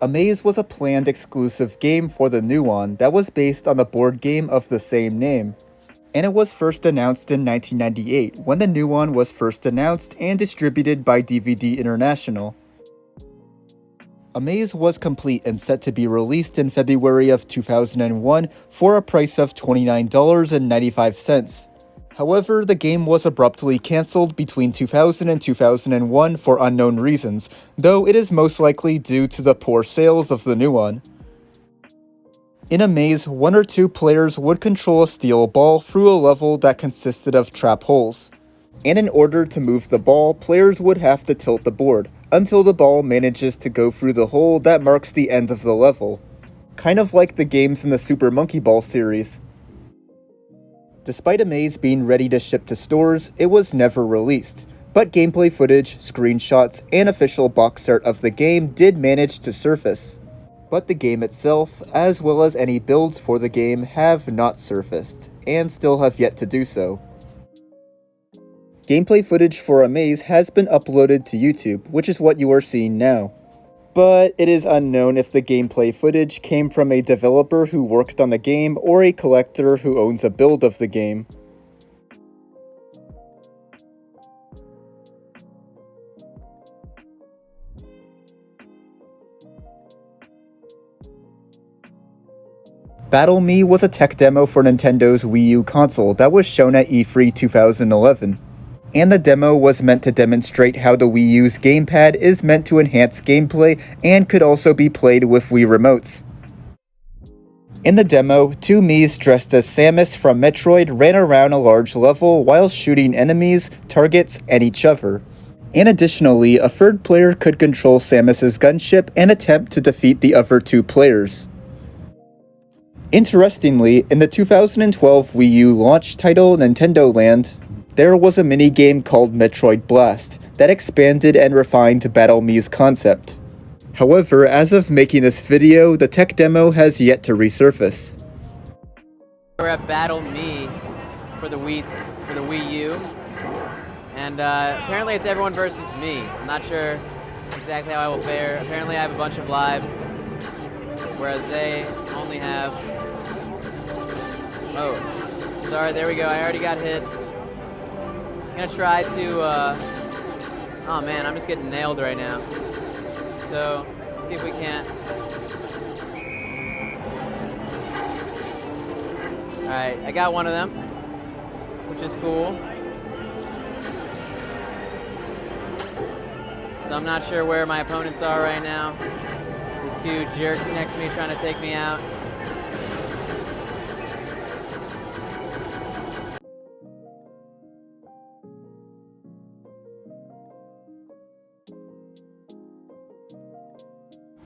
aMaze was a planned exclusive game for the Nuon that was based on the board game of the same name. And it was first announced in 1998 when the Nuon was first announced and distributed by DVD International. aMaze was complete and set to be released in February of 2001 for a price of $29.95. However, the game was abruptly cancelled between 2000 and 2001 for unknown reasons, though it is most likely due to the poor sales of the Nuon. In aMaze, 1 or 2 players would control a steel ball through a level that consisted of trap holes. And in order to move the ball, players would have to tilt the board, until the ball manages to go through the hole that marks the end of the level. Kind of like the games in the Super Monkey Ball series. Despite aMaze being ready to ship to stores, it was never released, but gameplay footage, screenshots, and official box art of the game did manage to surface. But the game itself, as well as any builds for the game, have not surfaced, and still have yet to do so. Gameplay footage for aMaze has been uploaded to YouTube, which is what you are seeing now. But it is unknown if the gameplay footage came from a developer who worked on the game or a collector who owns a build of the game. Battle Me was a tech demo for Nintendo's Wii U console that was shown at E3 2011. And the demo was meant to demonstrate how the Wii U's gamepad is meant to enhance gameplay and could also be played with Wii remotes. In the demo, 2 Miis dressed as Samus from Metroid ran around a large level while shooting enemies, targets, and each other. And additionally, a third player could control Samus's gunship and attempt to defeat the other 2 players. Interestingly, in the 2012 Wii U launch title Nintendo Land, there was a minigame called Metroid Blast that expanded and refined Battle Me's concept. However, as of making this video, the tech demo has yet to resurface. We're at Battle Me for the Wii U, and apparently it's everyone versus me. I'm not sure exactly how I will fare. Apparently I have a bunch of lives, whereas they only have... Oh, sorry, there we go, I already got hit. I'm gonna try to, oh man, I'm just getting nailed right now. So, let's see if we can't. Alright, I got one of them, which is cool. So I'm not sure where my opponents are right now. There's 2 jerks next to me trying to take me out.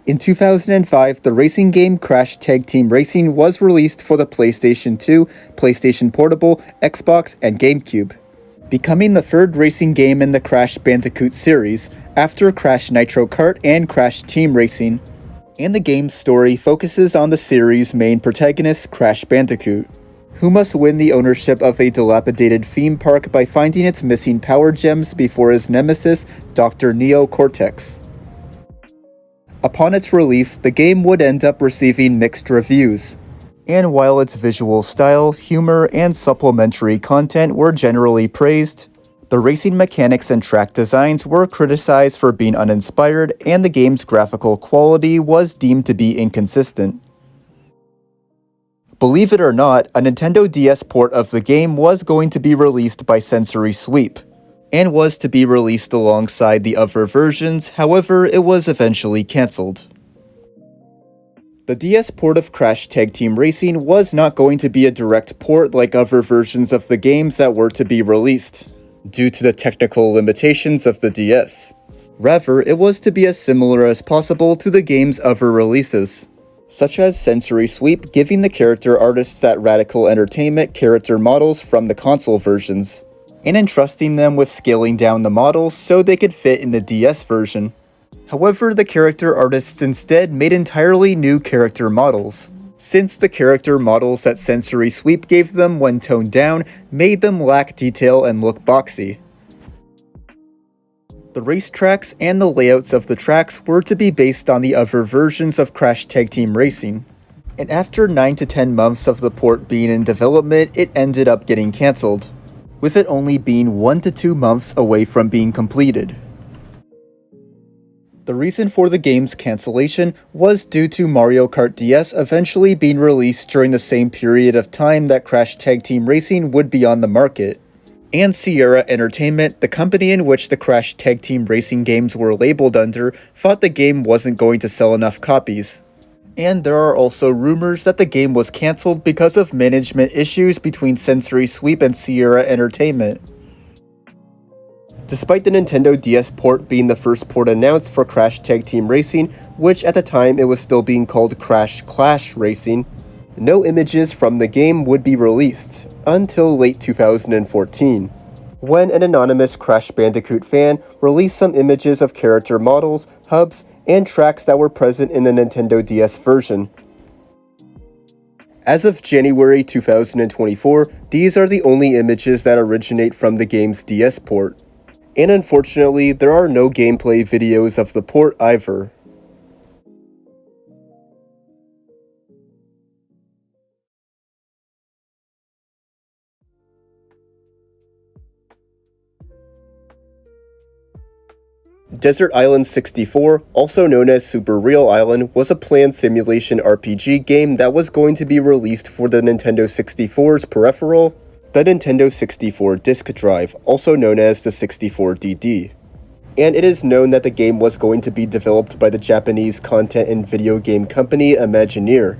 In 2005, the racing game Crash Tag Team Racing was released for the PlayStation 2, PlayStation Portable, Xbox, and GameCube, becoming the 3rd racing game in the Crash Bandicoot series, after Crash Nitro Kart and Crash Team Racing. And the game's story focuses on the series' main protagonist, Crash Bandicoot, who must win the ownership of a dilapidated theme park by finding its missing power gems before his nemesis, Dr. Neo Cortex. Upon its release, the game would end up receiving mixed reviews. And while its visual style, humor, and supplementary content were generally praised, the racing mechanics and track designs were criticized for being uninspired, and the game's graphical quality was deemed to be inconsistent. Believe it or not, a Nintendo DS port of the game was going to be released by Sensory Sweep, and was to be released alongside the other versions, however, it was eventually cancelled. The DS port of Crash Tag Team Racing was not going to be a direct port like other versions of the games that were to be released, due to the technical limitations of the DS. Rather, it was to be as similar as possible to the game's other releases, such as Sensory Sweep giving the character artists that Radical Entertainment character models from the console versions, and entrusting them with scaling down the models so they could fit in the DS version. However, the character artists instead made entirely new character models, since the character models that Sensory Sweep gave them when toned down made them lack detail and look boxy. The racetracks and the layouts of the tracks were to be based on the other versions of Crash Tag Team Racing. And after 9 to 10 months of the port being in development, it ended up getting cancelled, with it only being 1 to 2 months away from being completed. The reason for the game's cancellation was due to Mario Kart DS eventually being released during the same period of time that Crash Tag Team Racing would be on the market. And Sierra Entertainment, the company in which the Crash Tag Team Racing games were labeled under, thought the game wasn't going to sell enough copies. And there are also rumors that the game was cancelled because of management issues between Sensory Sweep and Sierra Entertainment. Despite the Nintendo DS port being the first port announced for Crash Tag Team Racing, which at the time it was still being called Crash Clash Racing, no images from the game would be released until late 2014, when an anonymous Crash Bandicoot fan released some images of character models, hubs, and tracks that were present in the Nintendo DS version. As of January 2024, these are the only images that originate from the game's DS port. And unfortunately, there are no gameplay videos of the port either. Desert Island 64, also known as Super Real Island, was a planned simulation RPG game that was going to be released for the Nintendo 64's peripheral, the Nintendo 64 disk drive, also known as the 64DD. And it is known that the game was going to be developed by the Japanese content and video game company Imagineer.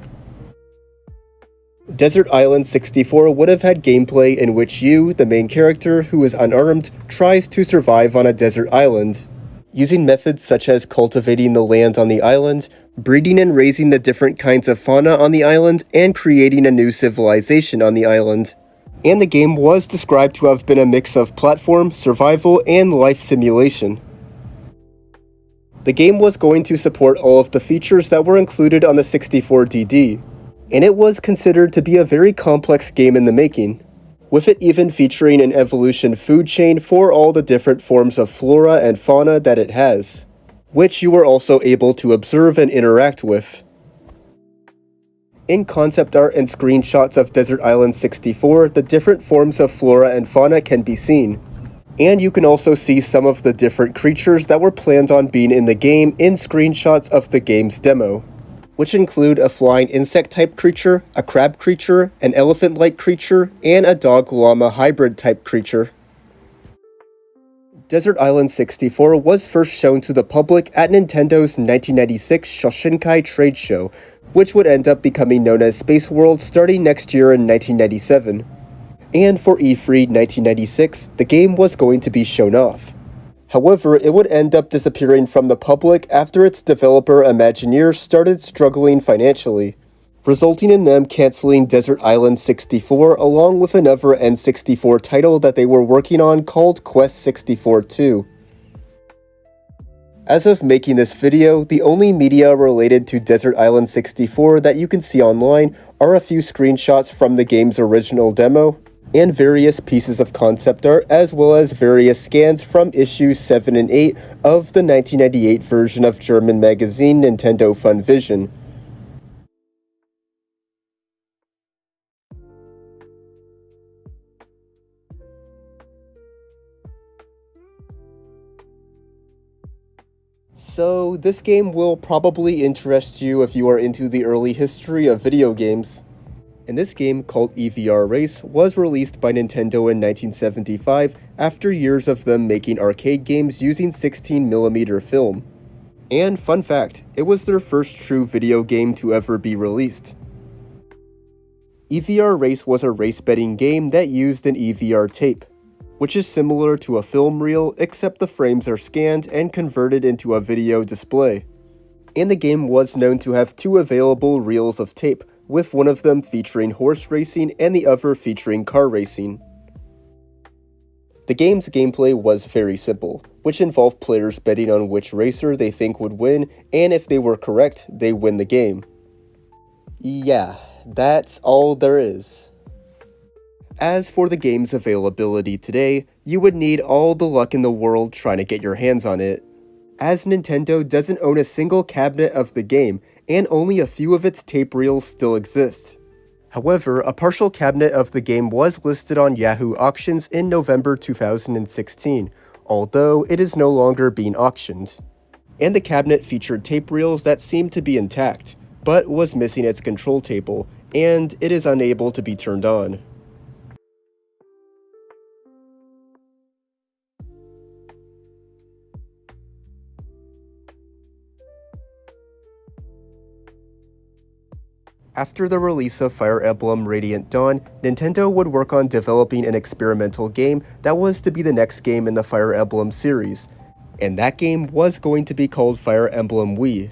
Desert Island 64 would have had gameplay in which you, the main character who is unarmed, tries to survive on a desert island, using methods such as cultivating the land on the island, breeding and raising the different kinds of fauna on the island, and creating a new civilization on the island. And the game was described to have been a mix of platform, survival, and life simulation. The game was going to support all of the features that were included on the 64DD, and it was considered to be a very complex game in the making, with it even featuring an evolution food chain for all the different forms of flora and fauna that it has, which you were also able to observe and interact with. In concept art and screenshots of Desert Island 64, the different forms of flora and fauna can be seen. And you can also see some of the different creatures that were planned on being in the game in screenshots of the game's demo, which include a flying insect-type creature, a crab creature, an elephant-like creature, and a dog-llama hybrid-type creature. Desert Island 64 was first shown to the public at Nintendo's 1996 Shoshinkai trade show, which would end up becoming known as Space World starting next year in 1997. And for E3 1996, the game was going to be shown off. However, it would end up disappearing from the public after its developer Imagineer started struggling financially, resulting in them canceling Desert Island 64 along with another N64 title that they were working on called Quest 64 2. As of making this video, the only media related to Desert Island 64 that you can see online are a few screenshots from the game's original demo, and various pieces of concept art, as well as various scans from issues 7 and 8 of the 1998 version of German magazine Nintendo Fun Vision. So, this game will probably interest you if you are into the early history of video games. And this game, called EVR Race, was released by Nintendo in 1975 after years of them making arcade games using 16mm film. And fun fact, it was their first true video game to ever be released. EVR Race was a race betting game that used an EVR tape, which is similar to a film reel except the frames are scanned and converted into a video display. And the game was known to have two available reels of tape, with one of them featuring horse racing and the other featuring car racing. The game's gameplay was very simple, which involved players betting on which racer they think would win, and if they were correct, they win the game. Yeah, that's all there is. As for the game's availability today, you would need all the luck in the world trying to get your hands on it, as Nintendo doesn't own a single cabinet of the game, and only a few of its tape reels still exist. However, a partial cabinet of the game was listed on Yahoo Auctions in November 2016, although it is no longer being auctioned. And the cabinet featured tape reels that seemed to be intact, but was missing its control table, and it is unable to be turned on. After the release of Fire Emblem Radiant Dawn, Nintendo would work on developing an experimental game that was to be the next game in the Fire Emblem series, and that game was going to be called Fire Emblem Wii.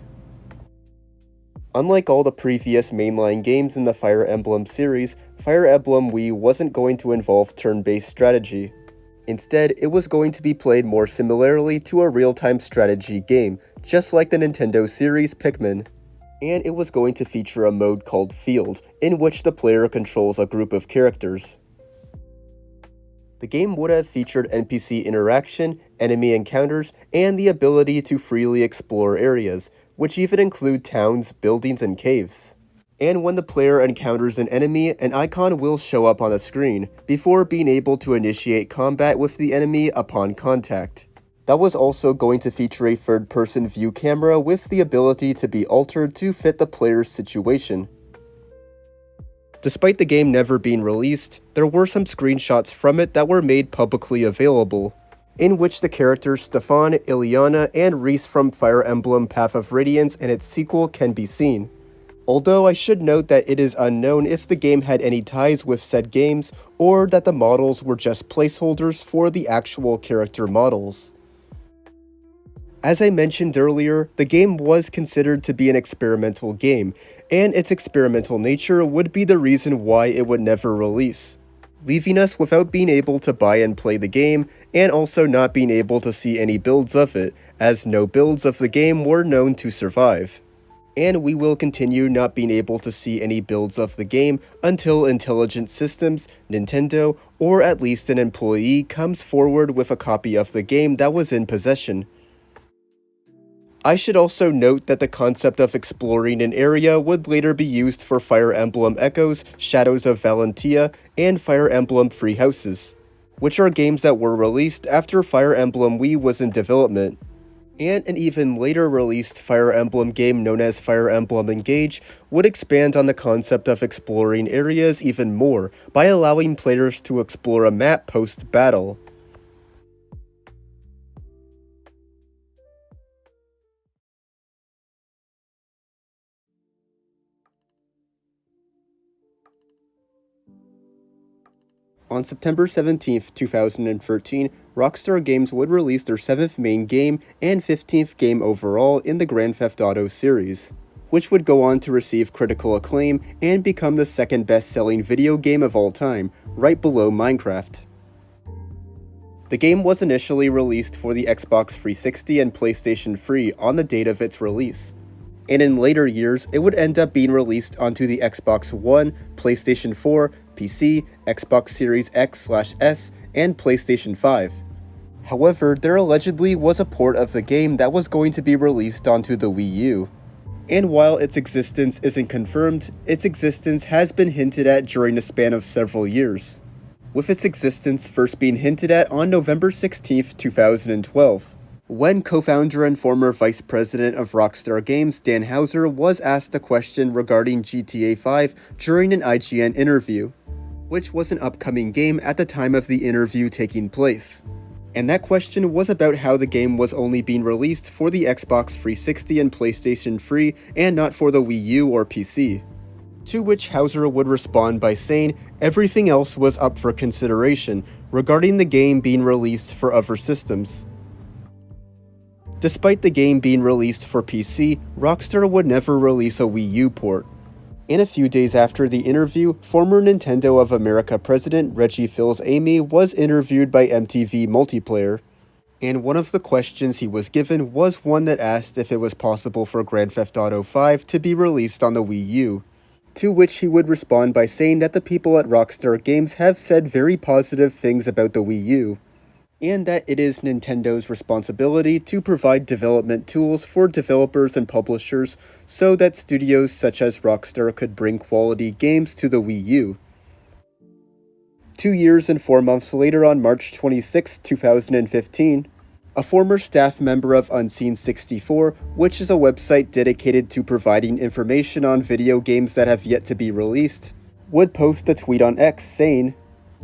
Unlike all the previous mainline games in the Fire Emblem series, Fire Emblem Wii wasn't going to involve turn-based strategy. Instead, it was going to be played more similarly to a real-time strategy game, just like the Nintendo series Pikmin. And it was going to feature a mode called Field, in which the player controls a group of characters. The game would have featured NPC interaction, enemy encounters, and the ability to freely explore areas, which even include towns, buildings, and caves. And when the player encounters an enemy, an icon will show up on the screen, before being able to initiate combat with the enemy upon contact. That was also going to feature a third-person view camera with the ability to be altered to fit the player's situation. Despite the game never being released, there were some screenshots from it that were made publicly available, in which the characters Stefan, Ileana, and Reese from Fire Emblem Path of Radiance and its sequel can be seen. Although I should note that it is unknown if the game had any ties with said games, or that the models were just placeholders for the actual character models. As I mentioned earlier, the game was considered to be an experimental game, and its experimental nature would be the reason why it would never release, leaving us without being able to buy and play the game, and also not being able to see any builds of it, as no builds of the game were known to survive. And we will continue not being able to see any builds of the game until Intelligent Systems, Nintendo, or at least an employee comes forward with a copy of the game that was in possession. I should also note that the concept of exploring an area would later be used for Fire Emblem Echoes, Shadows of Valentia, and Fire Emblem Free Houses, which are games that were released after Fire Emblem Wii was in development. And an even later released Fire Emblem game known as Fire Emblem Engage would expand on the concept of exploring areas even more by allowing players to explore a map post-battle. On September 17, 2013, Rockstar Games would release their 7th main game and 15th game overall in the Grand Theft Auto series, which would go on to receive critical acclaim and become the second best-selling video game of all time, right below Minecraft. The game was initially released for the Xbox 360 and PlayStation 3 on the date of its release, and in later years it would end up being released onto the Xbox One, PlayStation 4, PC, Xbox Series X/S, and PlayStation 5. However, there allegedly was a port of the game that was going to be released onto the Wii U. And while its existence isn't confirmed, its existence has been hinted at during a span of several years, with its existence first being hinted at on November 16, 2012. When co-founder and former vice president of Rockstar Games, Dan Houser, was asked a question regarding GTA 5 during an IGN interview, which was an upcoming game at the time of the interview taking place. And that question was about how the game was only being released for the Xbox 360 and PlayStation 3 and not for the Wii U or PC. To which Houser would respond by saying everything else was up for consideration regarding the game being released for other systems. Despite the game being released for PC, Rockstar would never release a Wii U port. And a few days after the interview, former Nintendo of America president Reggie Fils-Aimé was interviewed by MTV Multiplayer, and one of the questions he was given was one that asked if it was possible for Grand Theft Auto 5 to be released on the Wii U. to which he would respond by saying that the people at Rockstar Games have said very positive things about the Wii U, and that it is Nintendo's responsibility to provide development tools for developers and publishers so that studios such as Rockstar could bring quality games to the Wii U. 2 years and 4 months later, on March 26, 2015, a former staff member of Unseen64, which is a website dedicated to providing information on video games that have yet to be released, would post a tweet on X saying,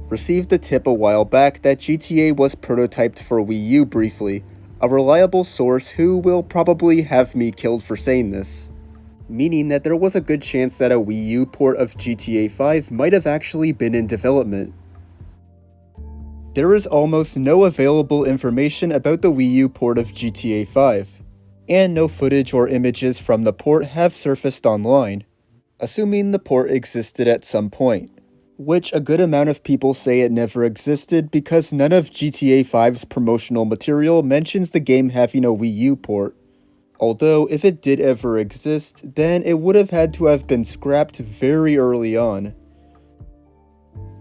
"Received a tip a while back that GTA was prototyped for Wii U briefly. A reliable source who will probably have me killed for saying this." Meaning that there was a good chance that a Wii U port of GTA 5 might have actually been in development. There is almost no available information about the Wii U port of GTA 5, and no footage or images from the port have surfaced online, assuming the port existed at some point, which a good amount of people say it never existed because none of GTA 5's promotional material mentions the game having a Wii U port. Although, if it did ever exist, then it would have had to have been scrapped very early on.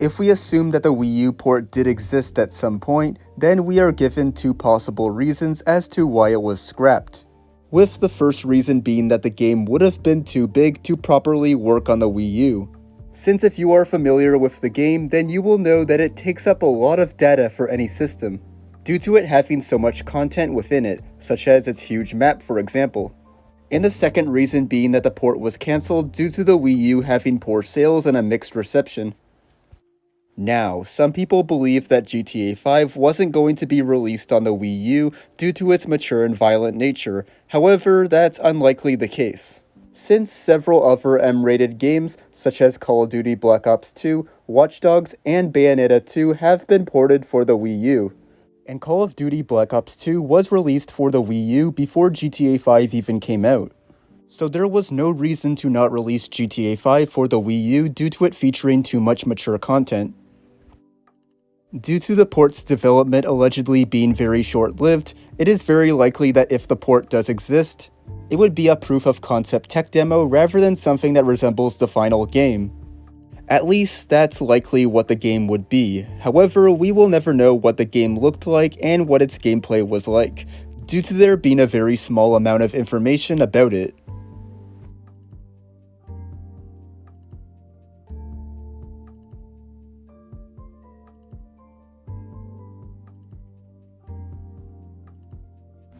If we assume that the Wii U port did exist at some point, then we are given two possible reasons as to why it was scrapped. With the first reason being that the game would have been too big to properly work on the Wii U. Since if you are familiar with the game, then you will know that it takes up a lot of data for any system, due to it having so much content within it, such as its huge map for example. And the second reason being that the port was cancelled due to the Wii U having poor sales and a mixed reception. Now, some people believe that GTA 5 wasn't going to be released on the Wii U due to its mature and violent nature, however, that's unlikely the case, since several other M-rated games, such as Call of Duty Black Ops 2, Watch Dogs, and Bayonetta 2 have been ported for the Wii U. And Call of Duty Black Ops 2 was released for the Wii U before GTA 5 even came out. So there was no reason to not release GTA 5 for the Wii U due to it featuring too much mature content. Due to the port's development allegedly being very short-lived, it is very likely that if the port does exist, it would be a proof of concept tech demo rather than something that resembles the final game. At least, that's likely what the game would be. However, we will never know what the game looked like and what its gameplay was like, due to there being a very small amount of information about it.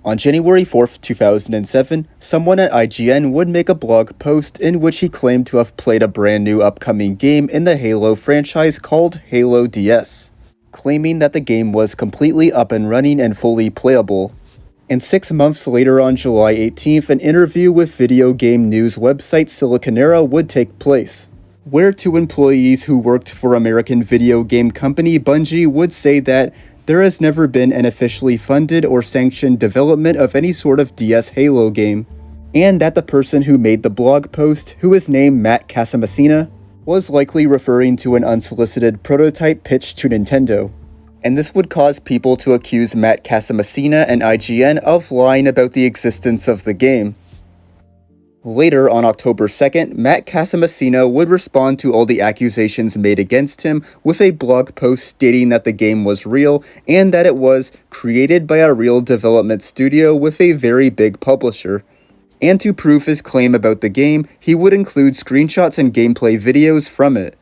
On January 4th, 2007, someone at IGN would make a blog post in which he claimed to have played a brand new upcoming game in the Halo franchise called Halo DS, claiming that the game was completely up and running and fully playable. And 6 months later, on July 18th, an interview with video game news website Siliconera would take place, where two employees who worked for American video game company Bungie would say that there has never been an officially funded or sanctioned development of any sort of DS Halo game, and that the person who made the blog post, who is named Matt Casamassina, was likely referring to an unsolicited prototype pitched to Nintendo. And this would cause people to accuse Matt Casamassina and IGN of lying about the existence of the game. Later, on October 2nd, Matt Casamassina would respond to all the accusations made against him with a blog post stating that the game was real and that it was created by a real development studio with a very big publisher. And to prove his claim about the game, he would include screenshots and gameplay videos from it.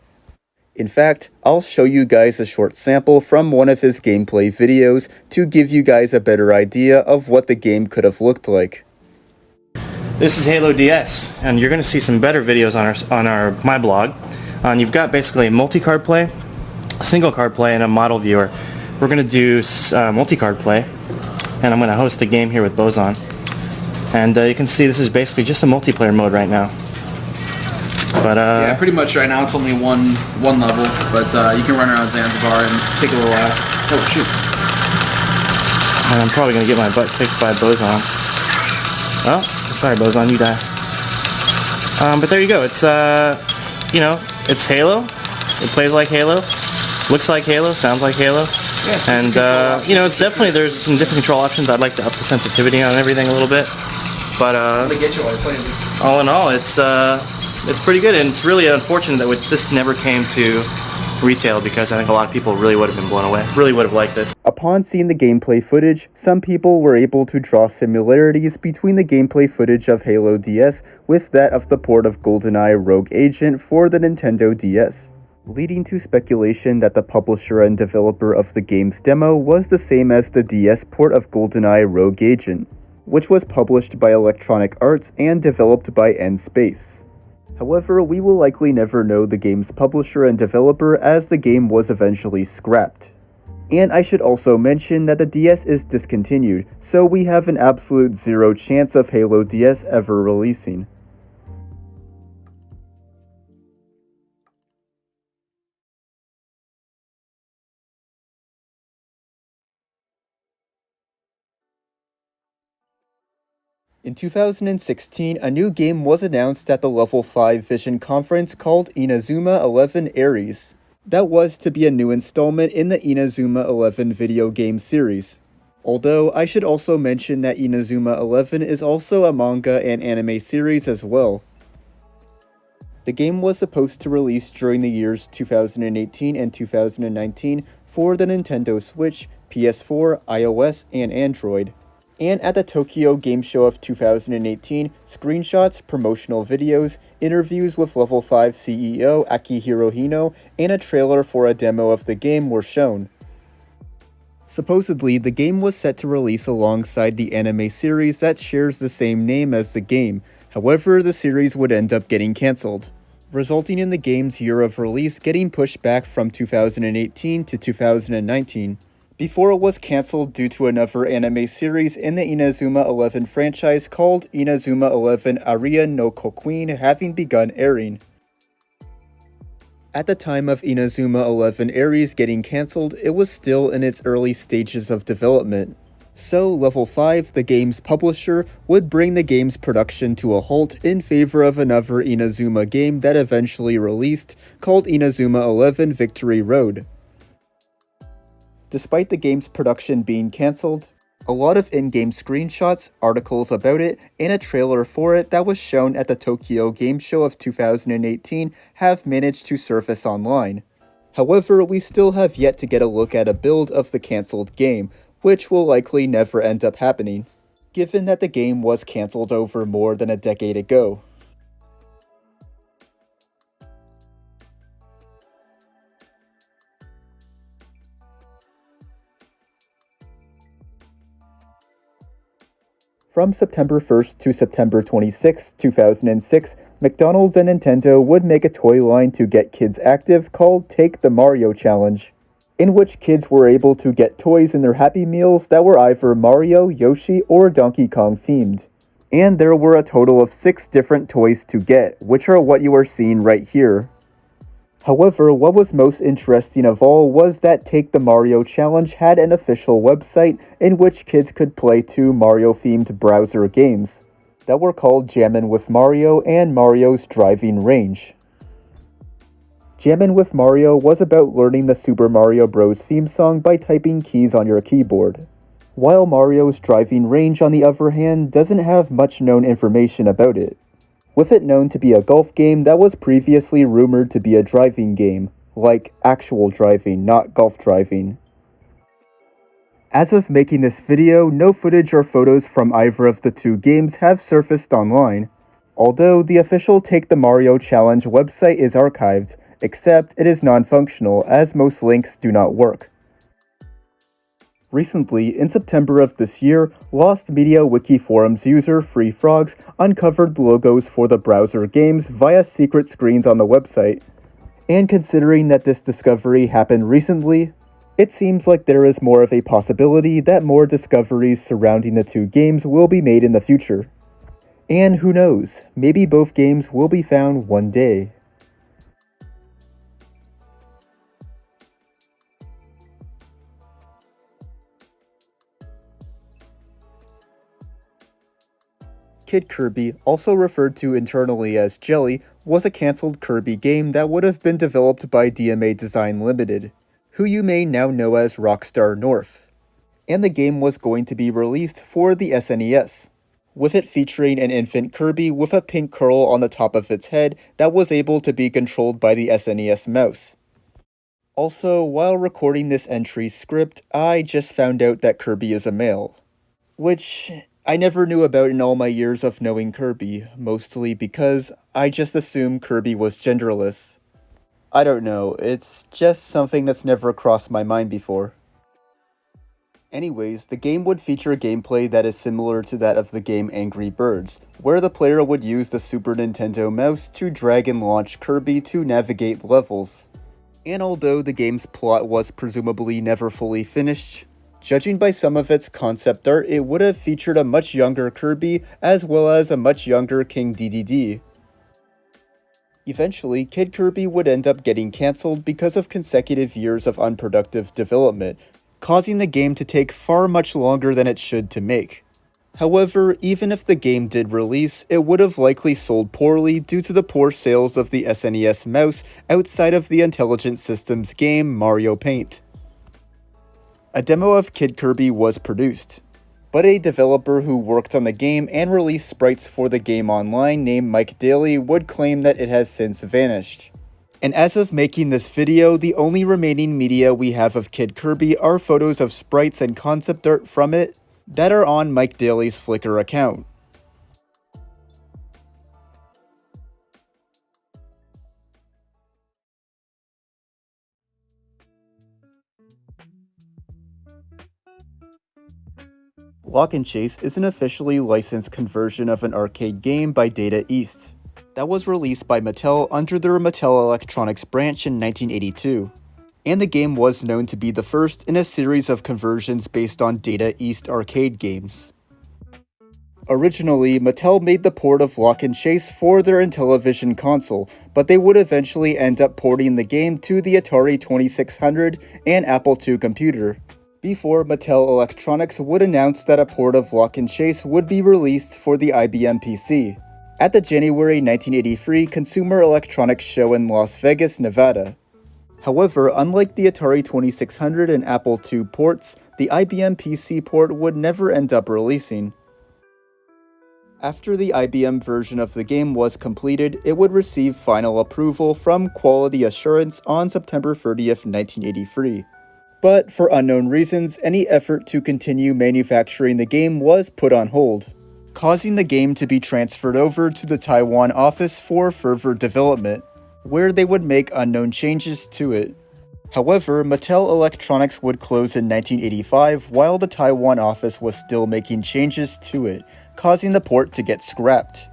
In fact, I'll show you guys a short sample from one of his gameplay videos to give you guys a better idea of what the game could have looked like. This is Halo DS, and you're going to see some better videos on my blog. You've got basically a multi-card play, a single card play, and a model viewer. We're going to do multi-card play, and I'm going to host the game here with Bozon. And you can see this is basically just a multiplayer mode right now. But yeah, pretty much right now it's only one level, but you can run around Zanzibar and kick a little ass. Oh shoot! And I'm probably going to get my butt kicked by Bozon. Oh, sorry Bozon, you die. But there you go. It's it's Halo. It plays like Halo, looks like Halo, sounds like Halo. Yeah, and it's definitely, there's some different control options. I'd like to up the sensitivity on everything a little bit. But all in all, it's it's pretty good, and it's really unfortunate that this never came to retail, because I think a lot of people really would have been blown away, really would have liked this. Upon seeing the gameplay footage, some people were able to draw similarities between the gameplay footage of Halo DS with that of the port of GoldenEye Rogue Agent for the Nintendo DS, leading to speculation that the publisher and developer of the game's demo was the same as the DS port of GoldenEye Rogue Agent, which was published by Electronic Arts and developed by N-Space. However, we will likely never know the game's publisher and developer, as the game was eventually scrapped. And I should also mention that the DS is discontinued, so we have an absolute zero chance of Halo DS ever releasing. In 2016, a new game was announced at the Level 5 Vision Conference called Inazuma 11 Aries. That was to be a new installment in the Inazuma 11 video game series. Although, I should also mention that Inazuma 11 is also a manga and anime series as well. The game was supposed to release during the years 2018 and 2019 for the Nintendo Switch, PS4, iOS, and Android. And at the Tokyo Game Show of 2018, screenshots, promotional videos, interviews with Level 5 CEO Akihiro Hino, and a trailer for a demo of the game were shown. Supposedly, the game was set to release alongside the anime series that shares the same name as the game. However, the series would end up getting cancelled, resulting in the game's year of release getting pushed back from 2018 to 2019. Before it was cancelled due to another anime series in the Inazuma 11 franchise called Inazuma 11 Aria no Kokuin having begun airing. At the time of Inazuma 11 Aries getting cancelled, it was still in its early stages of development. So Level 5, the game's publisher, would bring the game's production to a halt in favor of another Inazuma game that eventually released, called Inazuma 11 Victory Road. Despite the game's production being cancelled, a lot of in-game screenshots, articles about it, and a trailer for it that was shown at the Tokyo Game Show of 2018 have managed to surface online. However, we still have yet to get a look at a build of the cancelled game, which will likely never end up happening, given that the game was cancelled over more than a decade ago. From September 1st to September 26, 2006, McDonald's and Nintendo would make a toy line to get kids active called Take the Mario Challenge, in which kids were able to get toys in their Happy Meals that were either Mario, Yoshi, or Donkey Kong themed. And there were a total of 6 different toys to get, which are what you are seeing right here. However, what was most interesting of all was that Take the Mario Challenge had an official website in which kids could play 2 Mario-themed browser games that were called Jammin with Mario and Mario's Driving Range. Jammin with Mario was about learning the Super Mario Bros. Theme song by typing keys on your keyboard, while Mario's Driving Range, on the other hand, doesn't have much known information about it, with it known to be a golf game that was previously rumored to be a driving game, like actual driving, not golf driving. As of making this video, no footage or photos from either of the 2 games have surfaced online, although the official Take the Mario Challenge website is archived, except it is non-functional as most links do not work. Recently, in September of this year, Lost Media Wiki Forums user Free Frogs uncovered the logos for the browser games via secret screens on the website. And considering that this discovery happened recently, it seems like there is more of a possibility that more discoveries surrounding the 2 games will be made in the future. And who knows, maybe both games will be found one day. Kid Kirby, also referred to internally as Jelly, was a cancelled Kirby game that would have been developed by DMA Design Limited, who you may now know as Rockstar North. And the game was going to be released for the SNES. with it featuring an infant Kirby with a pink curl on the top of its head that was able to be controlled by the SNES mouse. Also, while recording this entry's script, I just found out that Kirby is a male. Which I never knew about in all my years of knowing Kirby, mostly because I just assumed Kirby was genderless. I don't know, it's just something that's never crossed my mind before. Anyways, the game would feature gameplay that is similar to that of the game Angry Birds, where the player would use the Super Nintendo mouse to drag and launch Kirby to navigate levels. And although the game's plot was presumably never fully finished, judging by some of its concept art, it would have featured a much younger Kirby as well as a much younger King Dedede. Eventually, Kid Kirby would end up getting cancelled because of consecutive years of unproductive development, causing the game to take far much longer than it should to make. However, even if the game did release, it would have likely sold poorly due to the poor sales of the SNES mouse outside of the Intelligent Systems game Mario Paint. A demo of Kid Kirby was produced, but a developer who worked on the game and released sprites for the game online named Mike Daly would claim that it has since vanished. And as of making this video, the only remaining media we have of Kid Kirby are photos of sprites and concept art from it that are on Mike Daly's Flickr account. Lock and Chase is an officially licensed conversion of an arcade game by Data East that was released by Mattel under their Mattel Electronics branch in 1982. And the game was known to be the first in a series of conversions based on Data East arcade games. Originally, Mattel made the port of Lock and Chase for their Intellivision console, but they would eventually end up porting the game to the Atari 2600 and Apple II computer, before Mattel Electronics would announce that a port of Lock and Chase would be released for the IBM PC at the January 1983 Consumer Electronics Show in Las Vegas, Nevada. However, unlike the Atari 2600 and Apple II ports, the IBM PC port would never end up releasing. After the IBM version of the game was completed, it would receive final approval from Quality Assurance on September 30th, 1983. But for unknown reasons, any effort to continue manufacturing the game was put on hold, causing the game to be transferred over to the Taiwan office for further development, where they would make unknown changes to it. However, Mattel Electronics would close in 1985 while the Taiwan office was still making changes to it, causing the port to get scrapped.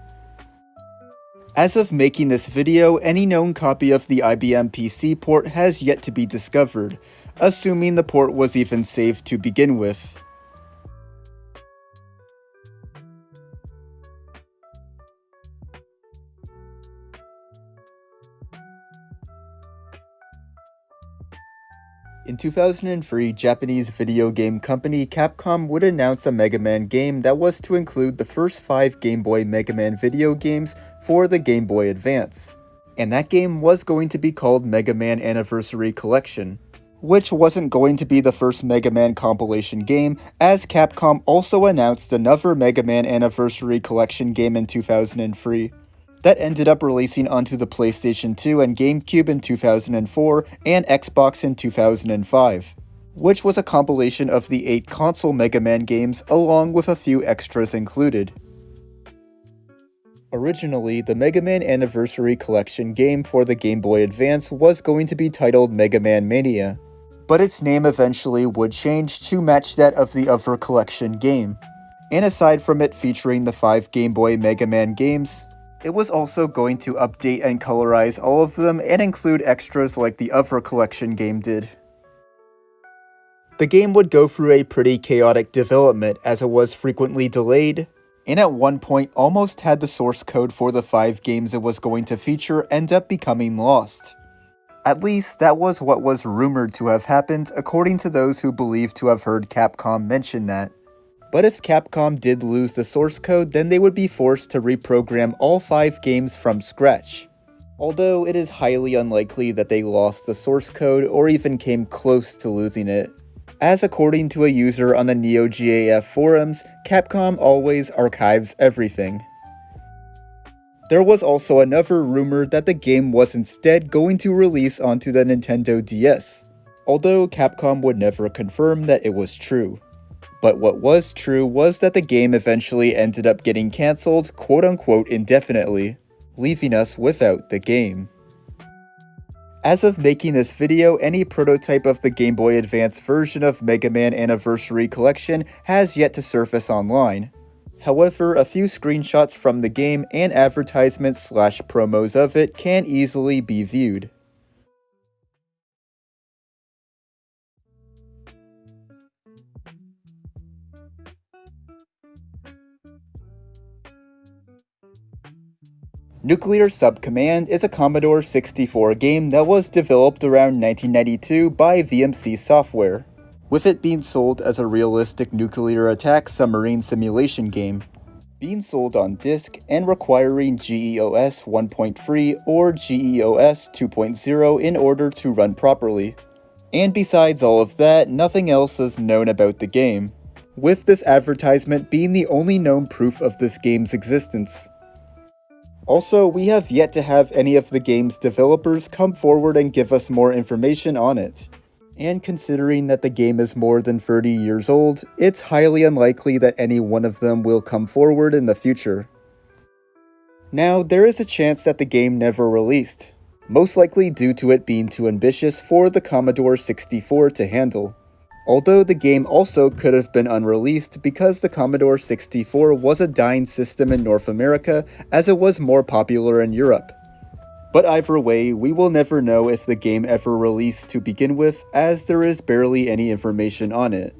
As of making this video, any known copy of the IBM PC port has yet to be discovered, assuming the port was even saved to begin with. In 2003, Japanese video game company Capcom would announce a Mega Man game that was to include the first 5 Game Boy Mega Man video games for the Game Boy Advance. And that game was going to be called Mega Man Anniversary Collection, which wasn't going to be the first Mega Man compilation game, as Capcom also announced another Mega Man Anniversary Collection game in 2003. That ended up releasing onto the PlayStation 2 and GameCube in 2004 and Xbox in 2005, which was a compilation of the 8 console Mega Man games along with a few extras included. Originally, the Mega Man Anniversary Collection game for the Game Boy Advance was going to be titled Mega Man Mania, but its name eventually would change to match that of the other collection game. And aside from it featuring the 5 Game Boy Mega Man games, it was also going to update and colorize all of them and include extras like the other collection game did. The game would go through a pretty chaotic development as it was frequently delayed, and at one point almost had the source code for the 5 games it was going to feature end up becoming lost. At least that was what was rumored to have happened according to those who believed to have heard Capcom mention that. But if Capcom did lose the source code, then they would be forced to reprogram all 5 games from scratch. Although it is highly unlikely that they lost the source code or even came close to losing it. as according to a user on the NeoGAF forums, Capcom always archives everything. There was also another rumor that the game was instead going to release onto the Nintendo DS, although Capcom would never confirm that it was true. But what was true was that the game eventually ended up getting cancelled quote-unquote indefinitely, leaving us without the game. As of making this video, any prototype of the Game Boy Advance version of Mega Man Anniversary Collection has yet to surface online. However, a few screenshots from the game and advertisements/promos of it can easily be viewed. Nuclear Subcommand is a Commodore 64 game that was developed around 1992 by VMC Software, with it being sold as a realistic nuclear attack submarine simulation game, being sold on disc and requiring GEOS 1.3 or GEOS 2.0 in order to run properly. And besides all of that, nothing else is known about the game, with this advertisement being the only known proof of this game's existence. Also, we have yet to have any of the game's developers come forward and give us more information on it. And considering that the game is more than 30 years old, it's highly unlikely that any one of them will come forward in the future. Now, there is a chance that the game never released, most likely due to it being too ambitious for the Commodore 64 to handle. Although the game also could have been unreleased because the Commodore 64 was a dying system in North America as it was more popular in Europe. But either way, we will never know if the game ever released to begin with, as there is barely any information on it.